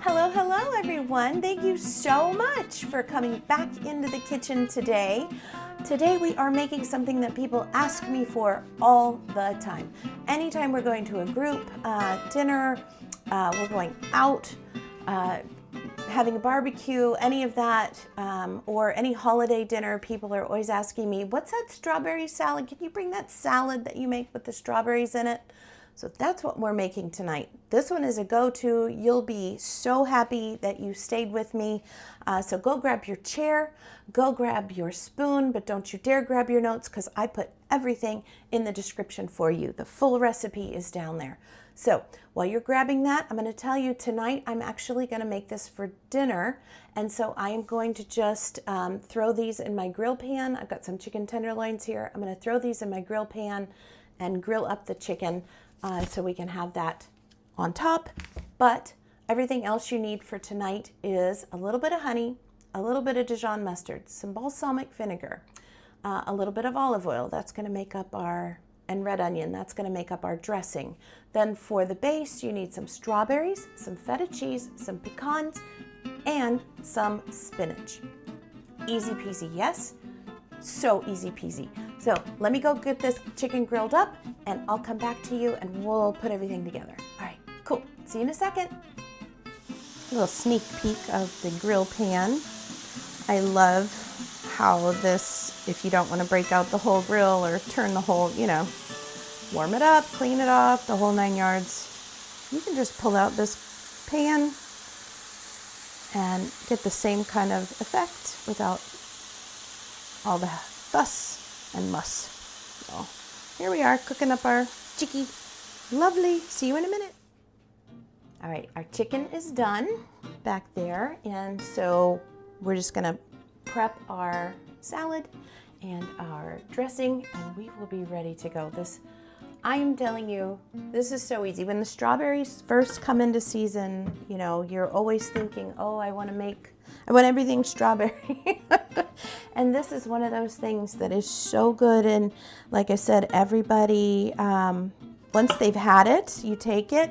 Hello, hello everyone. Thank you so much for coming back into the kitchen today. Today we are making something that people ask me for all the time. Anytime we're going to a group dinner, we're going out, having a barbecue, any of that, or any holiday dinner, people are always asking me, what's that strawberry salad? Can you bring that salad that you make with the strawberries in it? So that's what we're making tonight. This one is a go-to. You'll be so happy that you stayed with me. So go grab your chair, go grab your spoon, but don't you dare grab your notes because I put everything in the description for you. The full recipe is down there. So while you're grabbing that, I'm going to tell you tonight I'm actually going to make this for dinner. And so I am going to just throw these in my grill pan. I've got some chicken tenderloins here. I'm going to throw these in my grill pan and grill up the chicken. So we can have that on top, but everything else you need for tonight is a little bit of honey, a little bit of Dijon mustard, some balsamic vinegar, a little bit of olive oil, that's going to make up and red onion, that's going to make up our dressing. Then for the base, you need some strawberries, some feta cheese, some pecans, and some spinach. Easy peasy, yes? So easy peasy. So let me go get this chicken grilled up and I'll come back to you and we'll put everything together. All right, cool. See you in a second. A little sneak peek of the grill pan. I love how this, if you don't want to break out the whole grill or turn the whole, warm it up, clean it off, the whole 9 yards, you can just pull out this pan and get the same kind of effect without all the fuss and muss. So here we are cooking up our chicky. Lovely. See you in a minute. All right, our chicken is done back there. And so we're just gonna prep our salad and our dressing and we will be ready to go. I am telling you, this is so easy. When the strawberries first come into season, you're always thinking, oh, I want everything strawberry. And this is one of those things that is so good. And like I said, everybody, once they've had it, you take it.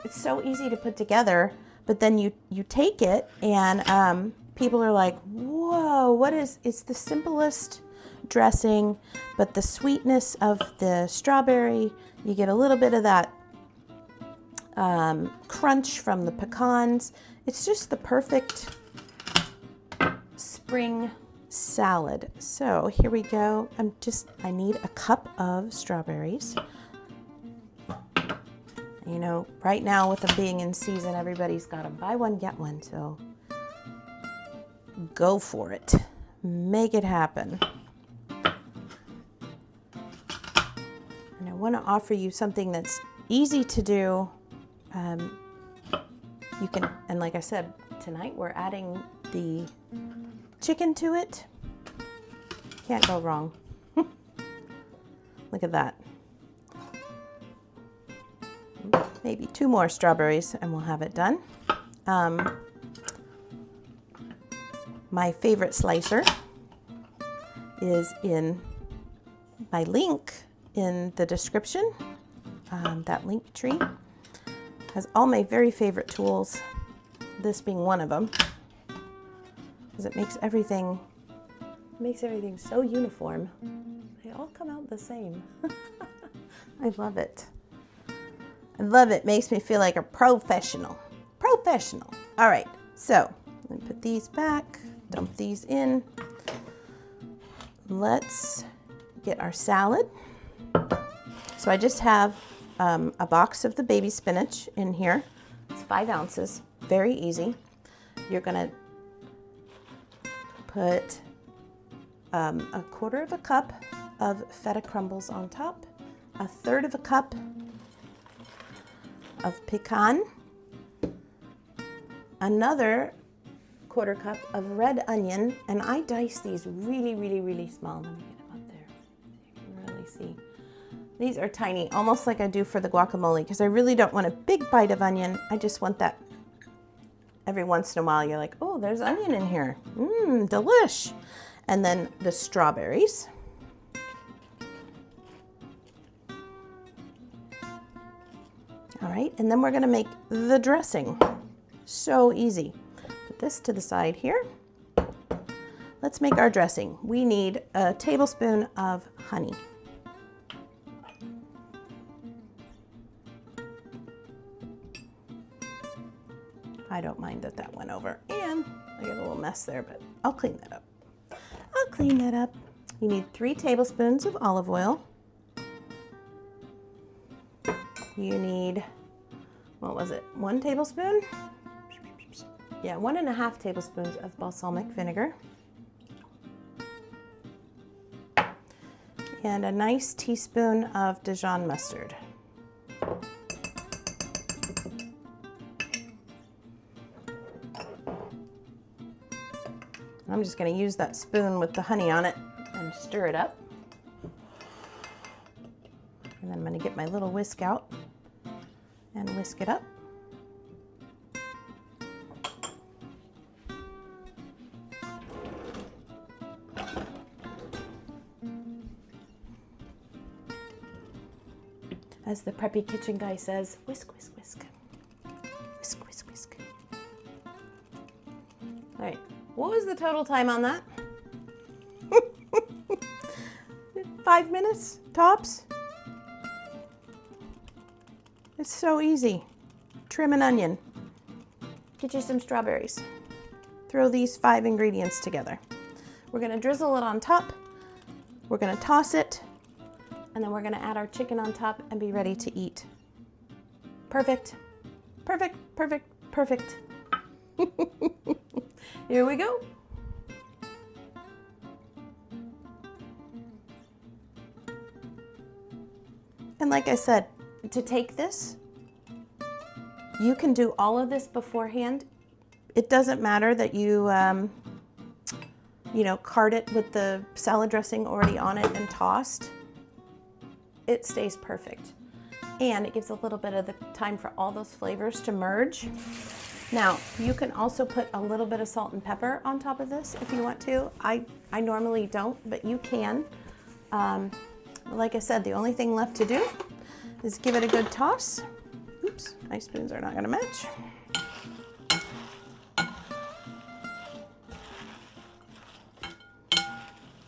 It's so easy to put together, but then you take it and people are like, whoa, it's the simplest dressing, but the sweetness of the strawberry, you get a little bit of that crunch from the pecans. It's just the perfect spring salad. So here we go. I need a cup of strawberries. Right now with them being in season, everybody's got them. Buy one, get one. So go for it. Make it happen. And I want to offer you something that's easy to do. You can, and like I said, tonight we're adding the chicken to it. Can't go wrong. Look at that. Maybe 2 more strawberries and we'll have it done. My favorite slicer is in my link in the description. That link tree has all my very favorite tools, this being one of them, because it makes everything so uniform. They all come out the same. I love it. I love it. Makes me feel like a professional. All right, so let me put these back, dump these in. Let's get our salad. So I just have a box of the baby spinach in here. It's 5 ounces, very easy. You're gonna put a 1/4 of a cup of feta crumbles on top, 1/3 of a cup of pecan, another 1/4 cup of red onion, and I dice these really, really, really small. Let me get them up there so you can really see. These are tiny, almost like I do for the guacamole, because I really don't want a big bite of onion. I just want that every once in a while. You're like, oh, there's onion in here. Delish. And then the strawberries. All right, and then we're gonna make the dressing. So easy. Put this to the side here. Let's make our dressing. We need a tablespoon of honey. I don't mind that that went over, and I got a little mess there, but I'll clean that up. I'll clean that up. You need 3 tablespoons of olive oil. You need, what was it, 1 tablespoon? Yeah, 1.5 tablespoons of balsamic vinegar. And a nice teaspoon of Dijon mustard. I'm just going to use that spoon with the honey on it and stir it up. And then I'm going to get my little whisk out and whisk it up. As the preppy kitchen guy says, whisk, whisk, whisk. Whisk, whisk, whisk. All right. What was the total time on that? 5 minutes, tops. It's so easy. Trim an onion. Get you some strawberries. Throw these 5 ingredients together. We're gonna drizzle it on top. We're gonna toss it. And then we're gonna add our chicken on top and be ready to eat. Perfect. Perfect, perfect, perfect. Here we go. And like I said, to take this, you can do all of this beforehand. It doesn't matter that you cart it with the salad dressing already on it and tossed. It stays perfect. And it gives a little bit of the time for all those flavors to merge. Now, you can also put a little bit of salt and pepper on top of this if you want to. I normally don't, but you can. Like I said, the only thing left to do is give it a good toss. Oops, my spoons are not gonna match.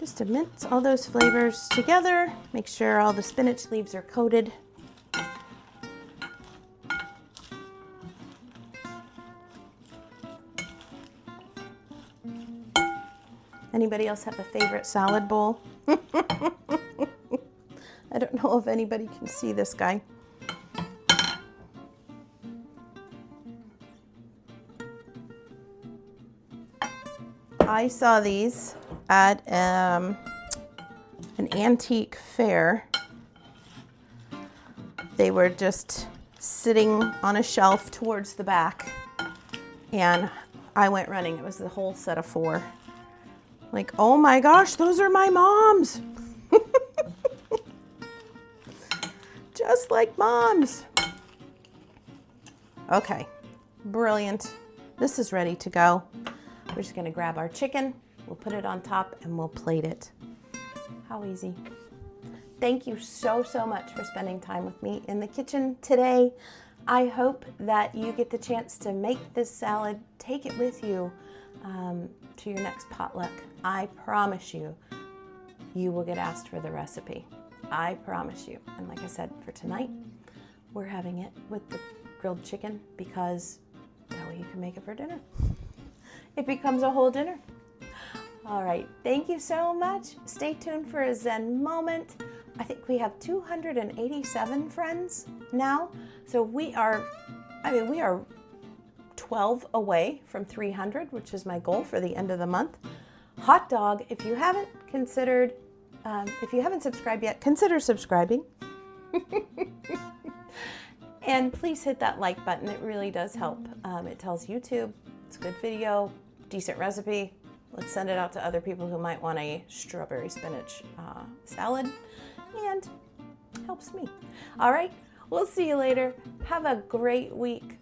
Just to mince all those flavors together, make sure all the spinach leaves are coated. Anybody else have a favorite salad bowl? I don't know if anybody can see this guy. I saw these at an antique fair. They were just sitting on a shelf towards the back, and I went running. It was the whole set of 4. Like, oh my gosh, those are my mom's. Just like mom's. Okay, brilliant. This is ready to go. We're just gonna grab our chicken, we'll put it on top, and we'll plate it. How easy. Thank you so, so much for spending time with me in the kitchen today. I hope that you get the chance to make this salad, take it with you to your next potluck. I promise you, you will get asked for the recipe. I promise you. And like I said, for tonight, we're having it with the grilled chicken because that way you can make it for dinner. It becomes a whole dinner. All right, thank you so much. Stay tuned for a Zen moment. I think we have 287 friends now. So we are 12 away from 300, which is my goal for the end of the month. Hot dog, if you haven't subscribed yet, consider subscribing. And please hit that like button. It really does help. It tells YouTube it's a good video, decent recipe. Let's send it out to other people who might want a strawberry spinach salad, and helps me. All right, we'll see you later. Have a great week.